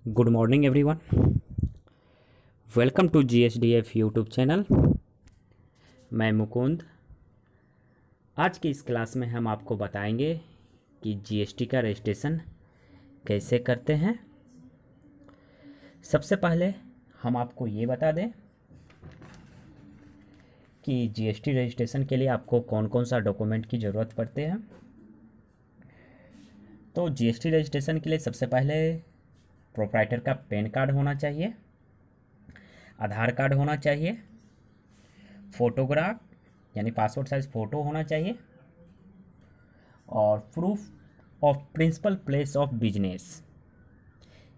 Good morning everyone, welcome to GSDF YouTube channel. मैं मुकुंद। आज की इस क्लास में हम आपको बताएंगे कि GST का रजिस्ट्रेशन कैसे करते हैं। सबसे पहले हम आपको ये बता दें कि GST रजिस्ट्रेशन के लिए आपको कौन कौन सा डॉक्यूमेंट की ज़रूरत पड़ते हैं। तो GST रजिस्ट्रेशन के लिए सबसे पहले प्रोप्राइटर का पैन कार्ड होना चाहिए, आधार कार्ड होना चाहिए, फ़ोटोग्राफ यानी पासपोर्ट साइज़ फ़ोटो होना चाहिए और proof of principal place of business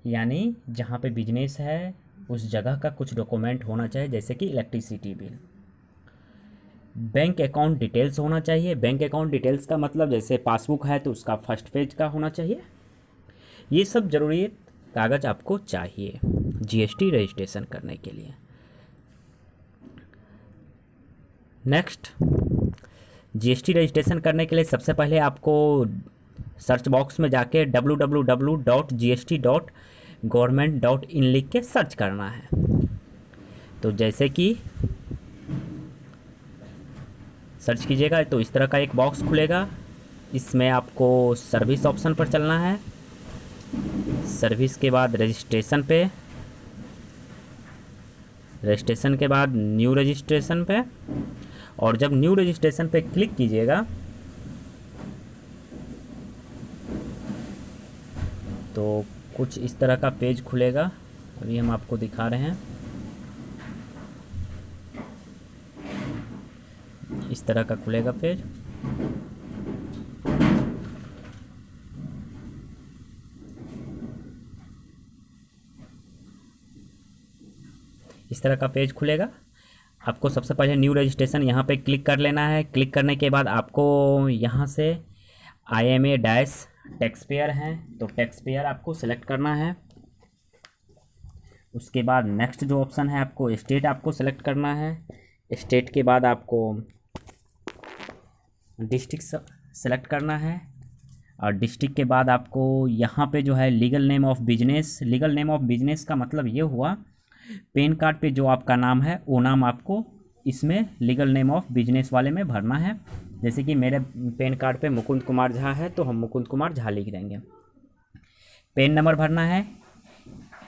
यानी जहाँ पे बिजनेस है उस जगह का कुछ डॉक्यूमेंट होना चाहिए, जैसे कि electricity bill. Bank account details होना चाहिए। बैंक अकाउंट डिटेल्स का मतलब जैसे पासबुक है तो उसका फर्स्ट पेज का होना चाहिए। ये सब ज़रूरी कागज़ आपको चाहिए GST रजिस्ट्रेशन करने के लिए। नेक्स्ट, GST रजिस्ट्रेशन करने के लिए सबसे पहले आपको सर्च बॉक्स में जाके www.gst.government.in लिख के सर्च करना है। तो जैसे कि सर्च कीजिएगा तो इस तरह का एक बॉक्स खुलेगा। इसमें आपको सर्विस ऑप्शन पर चलना है। सर्विस के बाद रजिस्ट्रेशन पे, रजिस्ट्रेशन के बाद न्यू रजिस्ट्रेशन पे, और जब न्यू रजिस्ट्रेशन पे क्लिक कीजिएगा तो कुछ इस तरह का पेज खुलेगा। अभी हम आपको दिखा रहे हैं। इस तरह का खुलेगा पेज। इस तरह का पेज खुलेगा। आपको सबसे पहले न्यू रजिस्ट्रेशन यहाँ पे क्लिक कर लेना है। क्लिक करने के बाद आपको यहाँ से IMA डैश टैक्स पेयर हैं तो टैक्स पेयर आपको सेलेक्ट करना है। उसके बाद नेक्स्ट जो ऑप्शन है आपको स्टेट आपको सेलेक्ट करना है। स्टेट के बाद आपको डिस्ट्रिक्ट सेलेक्ट करना है और डिस्ट्रिक्ट के बाद आपको यहाँ पे जो है legal name of business. Legal name of business का मतलब ये हुआ पैन कार्ड पे जो आपका नाम है वो नाम आपको इसमें लीगल नेम ऑफ बिजनेस वाले में भरना है। जैसे कि मेरे पैन कार्ड पे मुकुंद कुमार झा है तो हम मुकुंद कुमार झा लिख देंगे। पैन नंबर भरना है,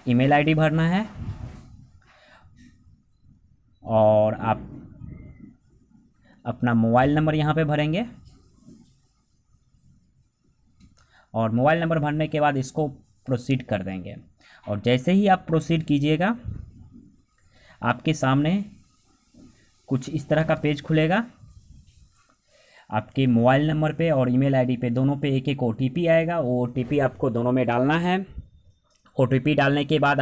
ईमेल आईडी भरना है और आप अपना मोबाइल नंबर यहाँ पे भरेंगे। और मोबाइल नंबर भरने के बाद इसको प्रोसीड कर देंगे। और जैसे ही आप प्रोसीड कीजिएगा आपके सामने कुछ इस तरह का पेज खुलेगा। आपके मोबाइल नंबर पे और ईमेल आईडी पे दोनों पे एक एक OTP आएगा। वो OTP आपको दोनों में डालना है। OTP डालने के बाद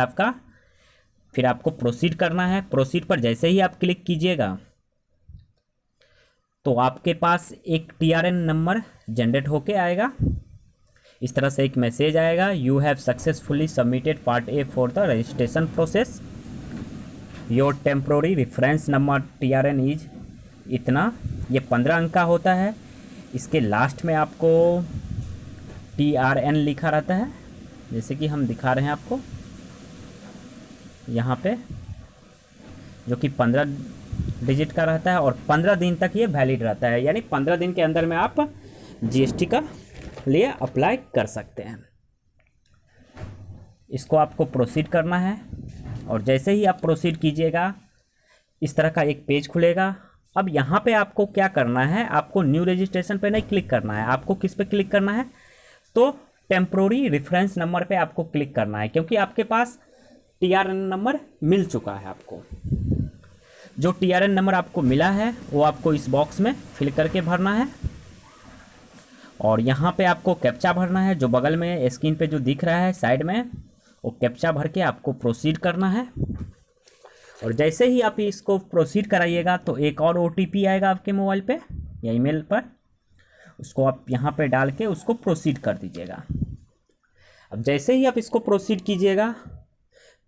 फिर आपको प्रोसीड करना है। प्रोसीड पर जैसे ही आप क्लिक कीजिएगा तो आपके पास एक TRN नंबर जनरेट होके आएगा। इस तरह से एक मैसेज आएगा, you have successfully submitted part A for the registration process, your temporary reference number TRN is इतना। ये 15 अंक का होता है। इसके लास्ट में आपको TRN लिखा रहता है, जैसे कि हम दिखा रहे हैं आपको यहाँ पे, जो कि 15 डिजिट का रहता है और 15 दिन तक ये वैलिड रहता है। यानी 15 दिन के अंदर में आप GST का लिए अप्लाई कर सकते हैं। इसको आपको प्रोसीड करना है और जैसे ही आप प्रोसीड कीजिएगा इस तरह का एक पेज खुलेगा। अब यहाँ पे आपको क्या करना है, आपको न्यू रजिस्ट्रेशन पे नहीं क्लिक करना है। आपको किस पे क्लिक करना है, तो टेम्प्रोरी रेफरेंस नंबर पे आपको क्लिक करना है, क्योंकि आपके पास TRN नंबर मिल चुका है। आपको जो TRN नंबर आपको मिला है वो आपको इस बॉक्स में फिल करके भरना है। और यहाँ पे आपको कैप्चा भरना है, जो बगल में स्क्रीन पे जो दिख रहा है साइड में, वो कैप्चा भर के आपको प्रोसीड करना है। और जैसे ही आप इसको प्रोसीड कराइएगा तो एक और OTP आएगा आपके मोबाइल पे या ईमेल पर, उसको आप यहाँ पे डाल के उसको प्रोसीड कर दीजिएगा। अब जैसे ही आप इसको प्रोसीड कीजिएगा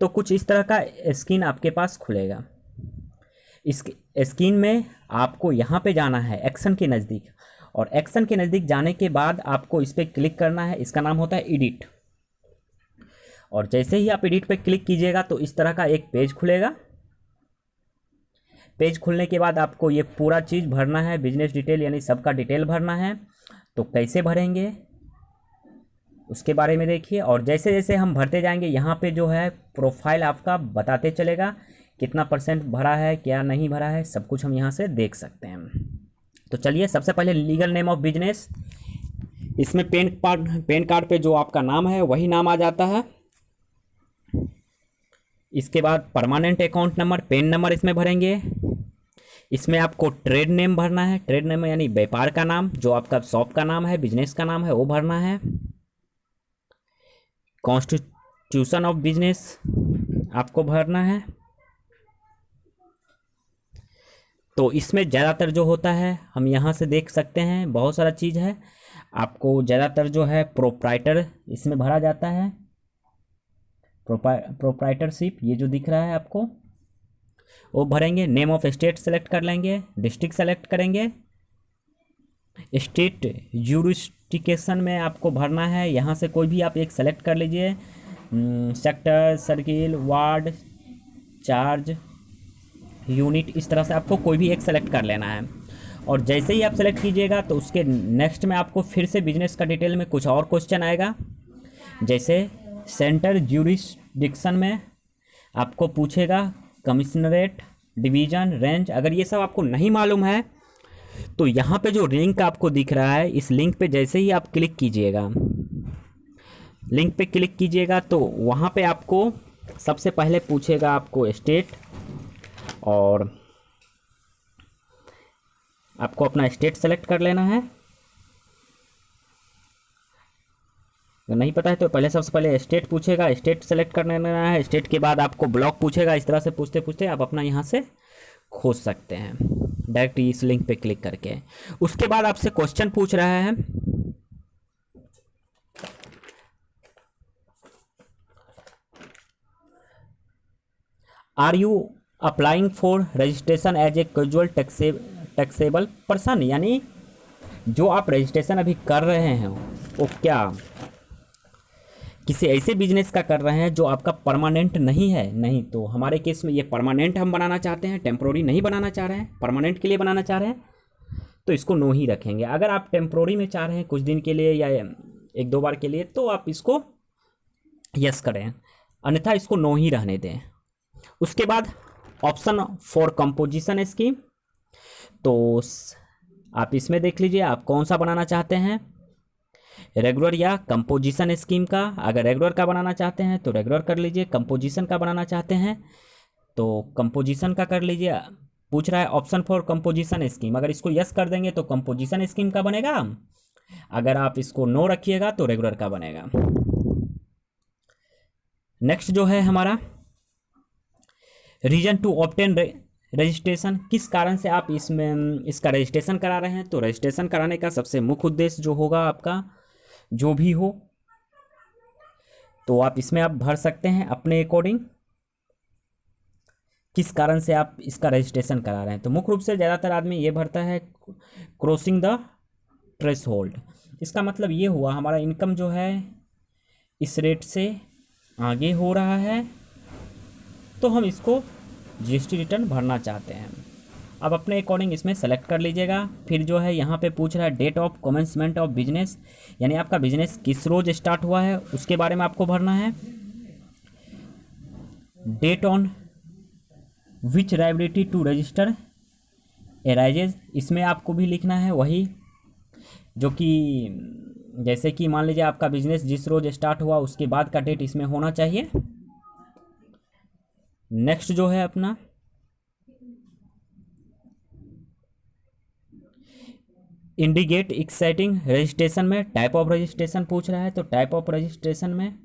तो कुछ इस तरह का स्क्रीन आपके पास खुलेगा। इस स्क्रीन में आपको यहाँ पे जाना है एक्शन के नज़दीक, और एक्शन के नज़दीक जाने के बाद आपको इस पर क्लिक करना है। इसका नाम होता है एडिट। और जैसे ही आप एडिट पे क्लिक कीजिएगा तो इस तरह का एक पेज खुलेगा। पेज खुलने के बाद आपको ये पूरा चीज़ भरना है, बिजनेस डिटेल यानी सबका डिटेल भरना है। तो कैसे भरेंगे उसके बारे में देखिए। और जैसे जैसे हम भरते जाएंगे यहाँ पे जो है प्रोफाइल आपका बताते चलेगा कितना % भरा है, क्या नहीं भरा है, सब कुछ हम यहाँ से देख सकते हैं। तो चलिए सबसे पहले लीगल नेम ऑफ बिजनेस, इसमें पैन कार्ड पे जो आपका नाम है वही नाम आ जाता है। इसके बाद permanent account number, PAN number इसमें भरेंगे। इसमें आपको ट्रेड नेम भरना है, ट्रेड नेम यानी व्यापार का नाम, जो आपका शॉप का नाम है, बिजनेस का नाम है, वो भरना है। कॉन्स्टिट्यूशन ऑफ बिजनेस आपको भरना है। तो इसमें ज़्यादातर जो होता है हम यहाँ से देख सकते हैं, बहुत सारा चीज़ है। आपको ज़्यादातर जो है प्रोप्राइटर इसमें भरा जाता है, प्रोप्राइटरशिप ये जो दिख रहा है आपको वो भरेंगे। नेम ऑफ स्टेट सेलेक्ट कर लेंगे, डिस्ट्रिक्ट सेलेक्ट करेंगे। स्टेट ज्यूरिस्डिक्शन में आपको भरना है, यहाँ से कोई भी आप एक सेलेक्ट कर लीजिए, sector, circle, ward, charge, unit, इस तरह से आपको कोई भी एक सेलेक्ट कर लेना है। और जैसे ही आप सेलेक्ट कीजिएगा तो उसके नेक्स्ट में आपको फिर से बिजनेस का डिटेल में कुछ और क्वेश्चन आएगा। जैसे सेंटर ज्यूरिस्डिक्शन में आपको पूछेगा कमिश्नरेट, डिवीज़न, रेंज। अगर ये सब आपको नहीं मालूम है तो यहाँ पे जो लिंक आपको दिख रहा है, इस लिंक पे जैसे ही आप क्लिक कीजिएगा, लिंक पे क्लिक कीजिएगा तो वहाँ पे आपको सबसे पहले पूछेगा आपको स्टेट, और आपको अपना स्टेट सेलेक्ट कर लेना है। अगर नहीं पता है तो पहले सबसे पहले स्टेट पूछेगा, स्टेट सेलेक्ट कर लेना है। स्टेट के बाद आपको ब्लॉक पूछेगा। इस तरह से पूछते पूछते आप अपना यहाँ से खोज सकते हैं डायरेक्ट इस लिंक पे क्लिक करके। उसके बाद आपसे क्वेश्चन पूछ रहा है, are you applying for registration as a casual taxable person, यानी जो आप रजिस्ट्रेशन अभी कर रहे हैं वो क्या किसी ऐसे बिजनेस का कर रहे हैं जो आपका परमानेंट नहीं है। नहीं, तो हमारे केस में ये परमानेंट हम बनाना चाहते हैं, टेम्प्रोरी नहीं बनाना चाह रहे हैं, परमानेंट के लिए बनाना चाह रहे हैं, तो इसको नो ही रखेंगे। अगर आप टेम्प्रोरी में चाह रहे हैं कुछ दिन के लिए या 1-2 बार के लिए तो आप इसको यस करें, अन्यथा इसको नो ही रहने दें। उसके बाद ऑप्शन फॉर कंपोजिशन स्कीम, तो आप इसमें देख लीजिए आप कौन सा बनाना चाहते हैं, रेगुलर या कंपोजिशन स्कीम का। अगर रेगुलर का बनाना चाहते हैं तो रेगुलर कर लीजिए, कंपोजिशन का बनाना चाहते हैं तो कंपोजिशन का कर लीजिए। पूछ रहा है ऑप्शन फॉर कंपोजिशन स्कीम, अगर इसको यस कर देंगे तो कंपोजिशन स्कीम का बनेगा, अगर आप इसको नो रखिएगा तो रेगुलर का बनेगा। नेक्स्ट जो है हमारा रीजन टू ऑब्टेन रजिस्ट्रेशन, किस कारण से आप इसमें इसका रजिस्ट्रेशन करा रहे हैं। तो रजिस्ट्रेशन कराने का सबसे मुख्य उद्देश्य जो होगा आपका जो भी हो, तो आप इसमें आप भर सकते हैं अपने अकॉर्डिंग किस कारण से आप इसका रजिस्ट्रेशन करा रहे हैं। तो मुख्य रूप से ज़्यादातर आदमी ये भरता है क्रॉसिंग द थ्रेशोल्ड। इसका मतलब ये हुआ हमारा इनकम जो है इस रेट से आगे हो रहा है तो हम इसको जीएसटी रिटर्न भरना चाहते हैं। अब अपने अकॉर्डिंग इसमें सेलेक्ट कर लीजिएगा। फिर जो है यहाँ पे पूछ रहा है date of commencement of business, यानी आपका बिजनेस किस रोज स्टार्ट हुआ है उसके बारे में आपको भरना है। Date on which liability to register arises, इसमें आपको भी लिखना है वही जो कि जैसे कि मान लीजिए आपका बिजनेस जिस रोज स्टार्ट हुआ उसके बाद का डेट इसमें होना चाहिए। नेक्स्ट जो है अपना इंडिकेट एक्साइटिंग रजिस्ट्रेशन में टाइप ऑफ रजिस्ट्रेशन पूछ रहा है, तो टाइप ऑफ रजिस्ट्रेशन में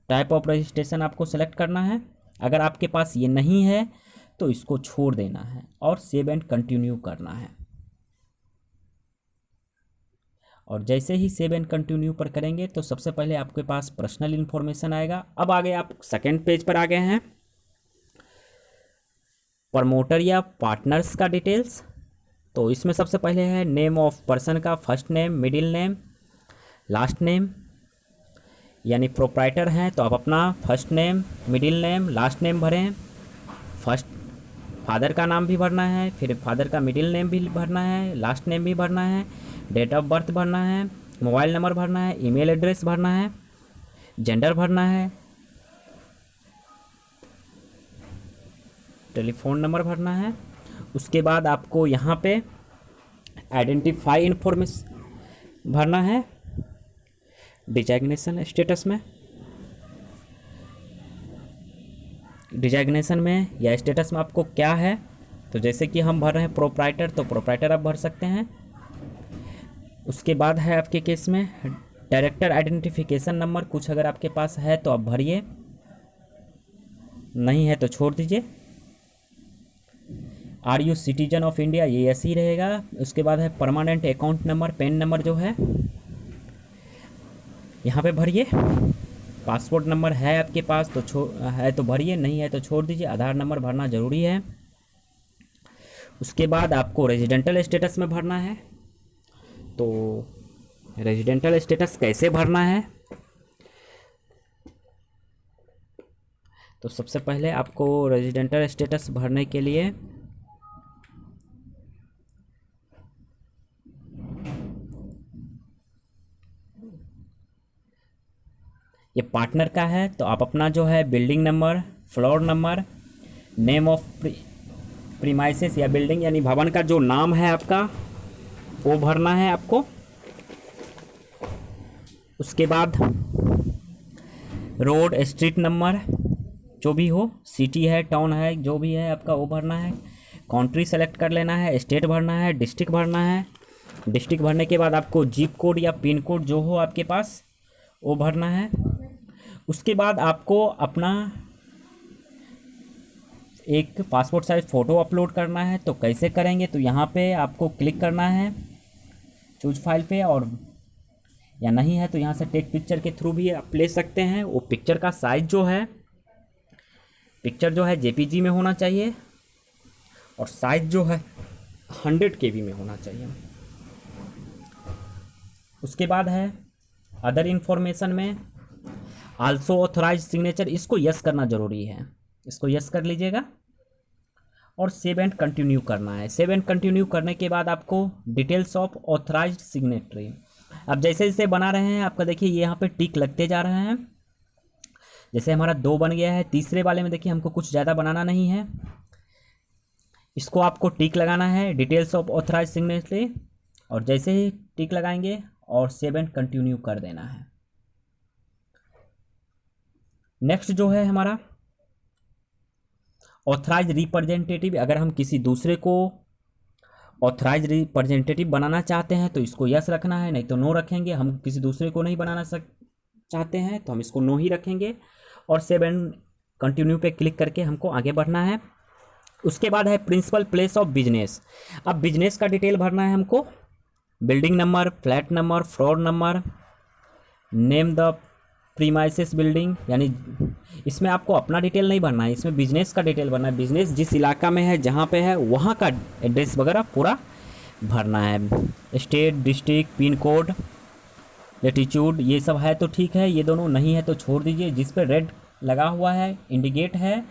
टाइप ऑफ रजिस्ट्रेशन आपको सेलेक्ट करना है। अगर आपके पास ये नहीं है तो इसको छोड़ देना है और सेव एंड कंटिन्यू करना है। और जैसे ही सेव एंड कंटिन्यू पर करेंगे तो सबसे पहले आपके पास पर्सनल इन्फॉर्मेशन आएगा। अब आगे आप सेकेंड पेज पर आ गए हैं, प्रमोटर या पार्टनर्स का डिटेल्स। तो इसमें सबसे पहले है नेम ऑफ पर्सन का first name, middle name, last name, यानी प्रोप्राइटर हैं तो आप अपना first name, middle name, last name भरें। फर्स्ट फादर का नाम भी भरना है, फिर फादर का मिडिल नेम भी भरना है, लास्ट नेम भी भरना है, डेट ऑफ बर्थ भरना है, मोबाइल नंबर भरना है, ईमेल एड्रेस भरना है, जेंडर भरना है, टेलीफोन नंबर भरना है। उसके बाद आपको यहाँ पे आइडेंटिफाई इन्फॉर्मेशन भरना है। डिजैग्नेशन स्टेटस में, डिजैग्नेशन में या स्टेटस में आपको क्या है, तो जैसे कि हम भर रहे हैं प्रोप्राइटर, तो प्रोप्राइटर आप भर सकते हैं। उसके बाद है आपके केस में डायरेक्टर आइडेंटिफिकेशन नंबर, कुछ अगर आपके पास है तो आप भरिए, नहीं है तो छोड़ दीजिए। Are you citizen of India, ये ऐसे ही रहेगा। उसके बाद है permanent account number, PAN number जो है यहाँ पे भरिए। पासपोर्ट नंबर है आपके पास तो है तो भरिए, नहीं है तो छोड़ दीजिए। आधार नंबर भरना ज़रूरी है। उसके बाद आपको रेजिडेंटल स्टेटस में भरना है। तो रेजिडेंटल स्टेटस कैसे भरना है, तो सबसे पहले आपको रेजिडेंटल स्टेटस भरने के लिए ये पार्टनर का है तो आप अपना जो है building number, floor number, name of premises या बिल्डिंग यानी भवन का जो नाम है आपका वो भरना है आपको। उसके बाद रोड, स्ट्रीट नंबर जो भी हो, सिटी है, टाउन है, जो भी है आपका वो भरना है। कंट्री सेलेक्ट कर लेना है, स्टेट भरना है, डिस्ट्रिक्ट भरना है। डिस्ट्रिक्ट भरने के बाद आपको जिप कोड या पिन कोड जो हो आपके पास वो भरना है। उसके बाद आपको अपना एक पासपोर्ट साइज फ़ोटो अपलोड करना है। तो कैसे करेंगे, तो यहाँ पे आपको क्लिक करना है चूज फाइल पे, और या नहीं है तो यहाँ से टेक पिक्चर के थ्रू भी आप ले सकते हैं। वो पिक्चर का साइज़ जो है, पिक्चर जो है जेपीजी में होना चाहिए और साइज़ जो है 100 KB में होना चाहिए। उसके बाद है अदर इन्फॉर्मेशन में आल्सो ऑथराइज सिग्नेचर, इसको यस करना ज़रूरी है, इसको यस कर लीजिएगा और सेव एंड कंटिन्यू करना है। सेव एंड कंटिन्यू करने के बाद आपको डिटेल्स ऑफ ऑथराइज्ड सिग्नेटरी, अब जैसे जैसे बना रहे हैं आपका देखिए ये यहाँ पे टिक लगते जा रहे हैं। जैसे हमारा 2 बन गया है, तीसरे वाले में देखिए हमको कुछ ज़्यादा बनाना नहीं है, इसको आपको टिक लगाना है डिटेल्स ऑफ ऑथराइज्ड सिग्नेटरी, और जैसे ही टिक लगाएंगे और सेव एंड कंटिन्यू कर देना है। नेक्स्ट जो है हमारा ऑथराइज रिप्रेजेंटेटिव, अगर हम किसी दूसरे को ऑथराइज रिप्रेजेंटेटिव बनाना चाहते हैं तो इसको यस रखना है, नहीं तो नो रखेंगे। हम किसी दूसरे को नहीं बनाना चाहते हैं तो हम इसको नो ही रखेंगे, और सेव एंड कंटिन्यू पे क्लिक करके हमको आगे बढ़ना है। उसके बाद है प्रिंसिपल प्लेस ऑफ बिजनेस, अब बिजनेस का डिटेल भरना है हमको, building number, flat number, floor number, name the premises building, यानी इसमें आपको अपना डिटेल नहीं भरना है, इसमें बिजनेस का डिटेल भरना है। बिजनेस जिस इलाका में है, जहाँ पे है, वहाँ का एड्रेस वगैरह पूरा भरना है। State, district, pin code, latitude, ये सब है तो ठीक है, ये दोनों नहीं है तो छोड़ दीजिए। जिस पे रेड लगा हुआ है, इंडिकेट है,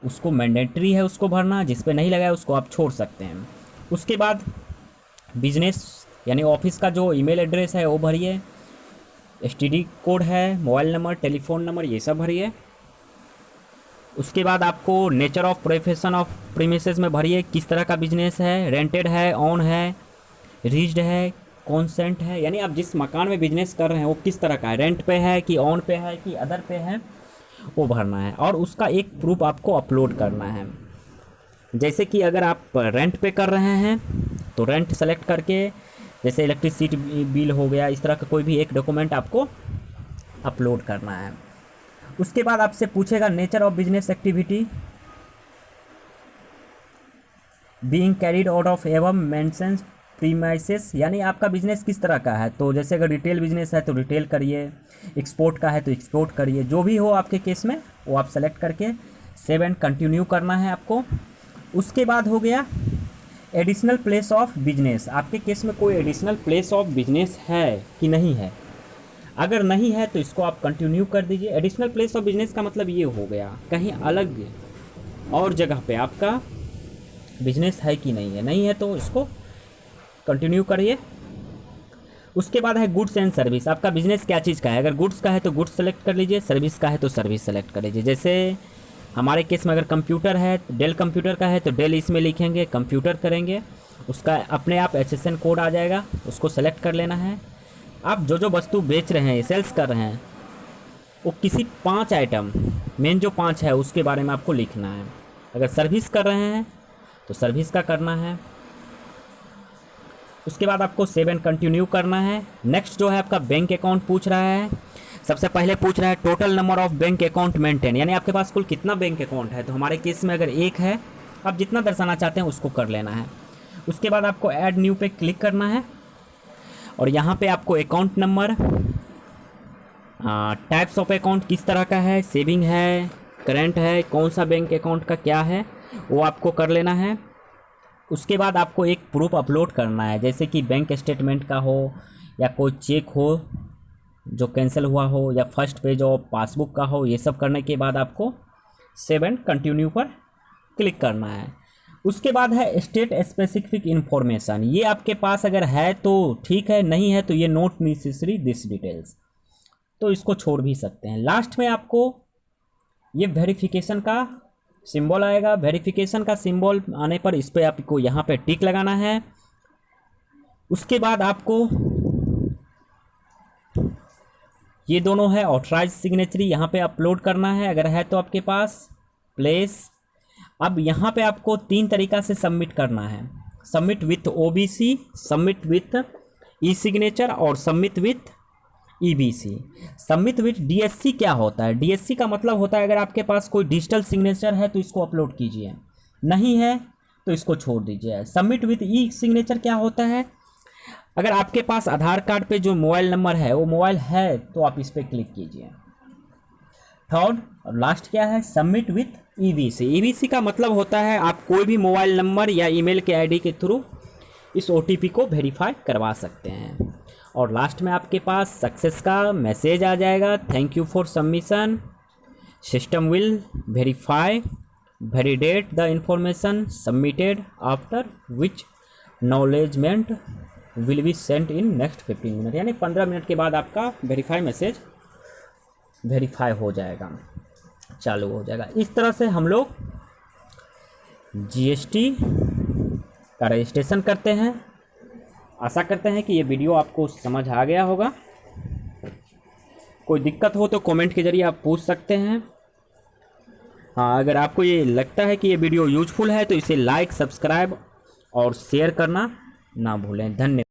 उसको मैंडेटरी है उसको भरना, जिस पे नहीं लगा है उसको आप छोड़ सकते हैं। उसके बाद बिजनेस यानी ऑफिस का जो ईमेल एड्रेस है वो भरिए, एसटीडी कोड है, मोबाइल नंबर, टेलीफोन नंबर, ये सब भरिए। उसके बाद आपको nature of profession of premises में भरिए, किस तरह का बिजनेस है, रेंटेड है, ऑन है, रीज्ड है, कॉन्सेंट है, यानी आप जिस मकान में बिजनेस कर रहे हैं वो किस तरह का है, रेंट पे है कि ऑन पे है कि अदर पे है, वो भरना है। और उसका एक प्रूफ आपको अपलोड करना है। जैसे कि अगर आप रेंट पे कर रहे हैं तो रेंट सेलेक्ट करके, जैसे इलेक्ट्रिसिटी बिल हो गया, इस तरह का कोई भी एक डॉक्यूमेंट आपको अपलोड करना है। उसके बाद आपसे पूछेगा nature of business activity being carried out of एवं मेंशन्स प्रीमाइसेस, यानी आपका बिजनेस किस तरह का है। तो जैसे अगर रिटेल बिजनेस है तो रिटेल करिए, एक्सपोर्ट का है तो एक्सपोर्ट करिए, जो भी हो आपके केस में वो आप सेलेक्ट करके सेव एंड कंटिन्यू करना है आपको। उसके बाद हो गया एडिशनल प्लेस ऑफ बिजनेस, आपके केस में कोई एडिशनल प्लेस ऑफ बिजनेस है कि नहीं है, अगर नहीं है तो इसको आप कंटिन्यू कर दीजिए। एडिशनल प्लेस ऑफ बिजनेस का मतलब ये हो गया कहीं अलग और जगह पे आपका बिजनेस है कि नहीं है, नहीं है तो इसको कंटिन्यू करिए। उसके बाद है गुड्स एंड सर्विस। आपका बिजनेस क्या चीज़ का है, अगर गुड्स का है तो गुड्स सेलेक्ट कर लीजिए, सर्विस का है तो सर्विस सेलेक्ट कर लीजिए। जैसे हमारे केस में अगर कंप्यूटर है, डेल कंप्यूटर का है तो डेल इसमें लिखेंगे, कंप्यूटर करेंगे, उसका अपने आप HSN कोड आ जाएगा, उसको सेलेक्ट कर लेना है। आप जो जो वस्तु बेच रहे हैं, सेल्स कर रहे हैं, वो किसी 5 आइटम, मेन जो 5 है उसके बारे में आपको लिखना है। अगर सर्विस कर रहे हैं तो सर्विस का करना है। उसके बाद आपको सेव एंड कंटिन्यू करना है। नेक्स्ट जो है आपका बैंक अकाउंट पूछ रहा है। सबसे पहले पूछ रहा है total number of bank account maintain, यानी आपके पास कुल कितना बैंक अकाउंट है। तो हमारे केस में अगर 1 है, आप जितना दर्शाना चाहते हैं उसको कर लेना है। उसके बाद आपको ऐड न्यू पे क्लिक करना है और यहाँ पे आपको account number, types of account किस तरह का है, सेविंग है, करेंट है, कौन सा बैंक अकाउंट का क्या है, वो आपको कर लेना है। उसके बाद आपको एक प्रूफ अपलोड करना है, जैसे कि बैंक स्टेटमेंट का हो या कोई चेक हो जो कैंसिल हुआ हो या फर्स्ट पेज ऑफ पासबुक का हो। ये सब करने के बाद आपको सेव एंड कंटिन्यू पर क्लिक करना है। उसके बाद है स्टेट स्पेसिफिक इन्फॉर्मेशन। ये आपके पास अगर है तो ठीक है, नहीं है तो ये नोट नेसेसरी दिस डिटेल्स, तो इसको छोड़ भी सकते हैं। लास्ट में आपको ये वेरिफिकेशन का सिंबल आएगा। वेरिफिकेशन का सिंबल आने पर इस पर आपको यहाँ पे टिक लगाना है। उसके बाद आपको ये दोनों है ऑथराइज सिग्नेचरी, यहाँ पे अपलोड करना है अगर है तो आपके पास, प्लेस। अब यहाँ पे आपको 3 तरीका से सबमिट करना है, submit with OBC, submit with e signature और submit with EBC। Submit with DSC क्या होता है, DSC का मतलब होता है अगर आपके पास कोई डिजिटल सिग्नेचर है तो इसको अपलोड कीजिए, नहीं है तो इसको छोड़ दीजिए। सबमिट विथ ई सिग्नेचर क्या होता है, अगर आपके पास आधार कार्ड पे जो मोबाइल नंबर है वो मोबाइल है तो आप इस पर क्लिक कीजिए। थर्ड और लास्ट क्या है, सबमिट विथ EBC। EBC का मतलब होता है आप कोई भी मोबाइल नंबर या ईमेल के ID के थ्रू इस OTP को वेरीफाई करवा सकते हैं। और लास्ट में आपके पास सक्सेस का मैसेज आ जाएगा, thank you for submission, system will verify validate the information submitted after which acknowledgement will be sent in next 15 minute. यानी 15 मिनट के बाद आपका वेरीफाई मैसेज वेरीफाई हो जाएगा, चालू हो जाएगा। इस तरह से हम लोग GST का रजिस्ट्रेशन करते हैं। आशा करते हैं कि ये वीडियो आपको समझ आ गया होगा। कोई दिक्कत हो तो कमेंट के जरिए आप पूछ सकते हैं। हाँ, अगर आपको ये लगता है कि ये वीडियो यूजफुल है तो इसे लाइक, सब्सक्राइब और शेयर करना ना भूलें। धन्यवाद।